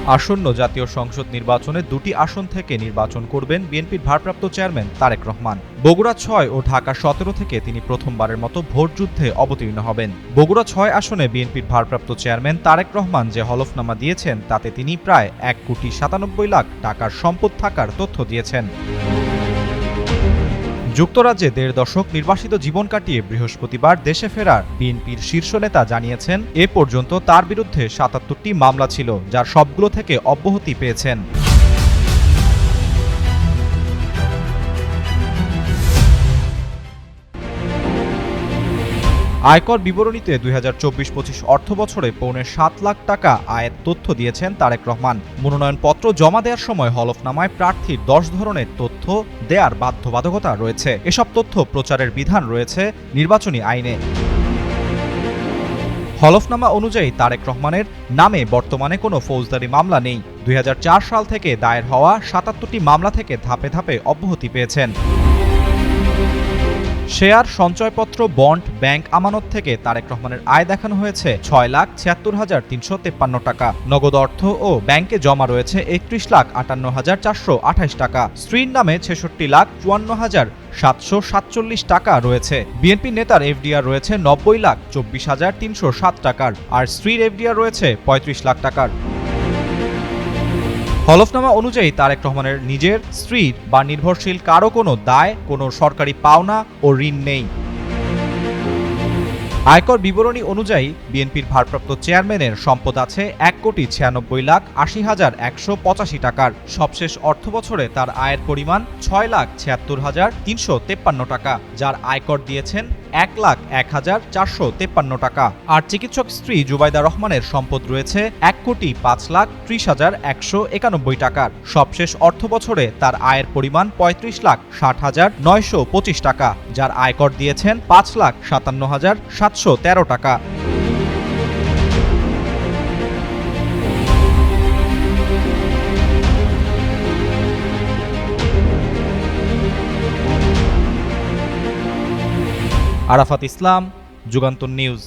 আসন্ন জাতীয় সংসদ নির্বাচনে দুটি আসন থেকে নির্বাচন করবেন বিএনপির ভারপ্রাপ্ত চেয়ারম্যান তারেক রহমান। বগুড়া ৬ ও ঢাকা ১৭ থেকে তিনি প্রথমবারের মতো ভোটযুদ্ধে অবতীর্ণ হবেন। বগুড়া ৬ আসনে বিএনপির ভারপ্রাপ্ত চেয়ারম্যান তারেক রহমান যে হলফনামা দিয়েছেন তাতে তিনি প্রায় ১,৯৭,০০,০০০ টাকার সম্পদ থাকার তথ্য দিয়েছেন। যুক্তরাজ্যে ১.৫ দশক নির্বাসিত জীবন কাটিয়ে বৃহস্পতিবার দেশে ফেরার বিএনপির শীর্ষ নেতা জানিয়েছেন, এ পর্যন্ত তার বিরুদ্ধে ৭৭টি মামলা ছিল, যার সবগুলো থেকে অব্যাহতি পেয়েছেন। আয়কর বিবরণীতে ২০২৪-২৫ অর্থবছরে পৌনে ৭ লাখ টাকা আয়ের তথ্য দিয়েছেন তারেক রহমান। মনোনয়নপত্র জমা দেওয়ার সময় হলফনামায় প্রার্থীর ১০ ধরনের তথ্য দেয়ার বাধ্যবাধকতা রয়েছে। এসব তথ্য প্রচারের বিধান রয়েছে নির্বাচনী আইনে। হলফনামা অনুযায়ী তারেক রহমানের নামে বর্তমানে কোনো ফৌজদারি মামলা নেই। ২০০৪ সাল থেকে দায়ের হওয়া ৭৭টি মামলা থেকে ধাপে ধাপে অব্যাহতি পেয়েছেন। শেয়ার, সঞ্চয়পত্র, বন্ড, ব্যাংক আমানত থেকে তারেক রহমানের আয় দেখানো হয়েছে ৬,৭৬,৩৫৩ টাকা। নগদ অর্থ ও ব্যাংকে জমা রয়েছে ৩১,৫৮,৪২৮ টাকা। স্ত্রীর নামে ৬৬,৫৪,৭৪৭ টাকা রয়েছে। বিএনপি নেতার এফডিআর রয়েছে ৯০,২৪,৩০৭ টাকার, আর স্ত্রীর এফডিআর রয়েছে ৩৫ লাখ টাকার। হলফনামা অনুযায়ী তারেক রহমানের নিজের, স্ত্রীর বা নির্ভরশীল কারো কোনো দায়, কোনো সরকারি পাওনা ও ঋণ নেই। আয়কর বিবরণী অনুযায়ী বিএনপির ভারপ্রাপ্ত চেয়ারম্যানের সম্পদ আছে ১,৯৬,৮০,১৮৫ টাকার। সবশেষ অর্থবছরে তার আয়ের পরিমাণ ৬,৭৬,৩৫৩ টাকা, যার আয়কর দিয়েছেন ১,০১,৪৫৩ টাকা। আর চিকিৎসক স্ত্রী জুবাইদা রহমানের সম্পদ রয়েছে ১,৫,৩০,১৯১ টাকার। সবশেষ অর্থবছরে তার আয়ের পরিমাণ ৩৫,৬০,৯২৫ টাকা, যার আয়কর দিয়েছেন ৫,৫৭,৭১৩ টাকা। আরাফাত ইসলাম, যুগান্তর নিউজ।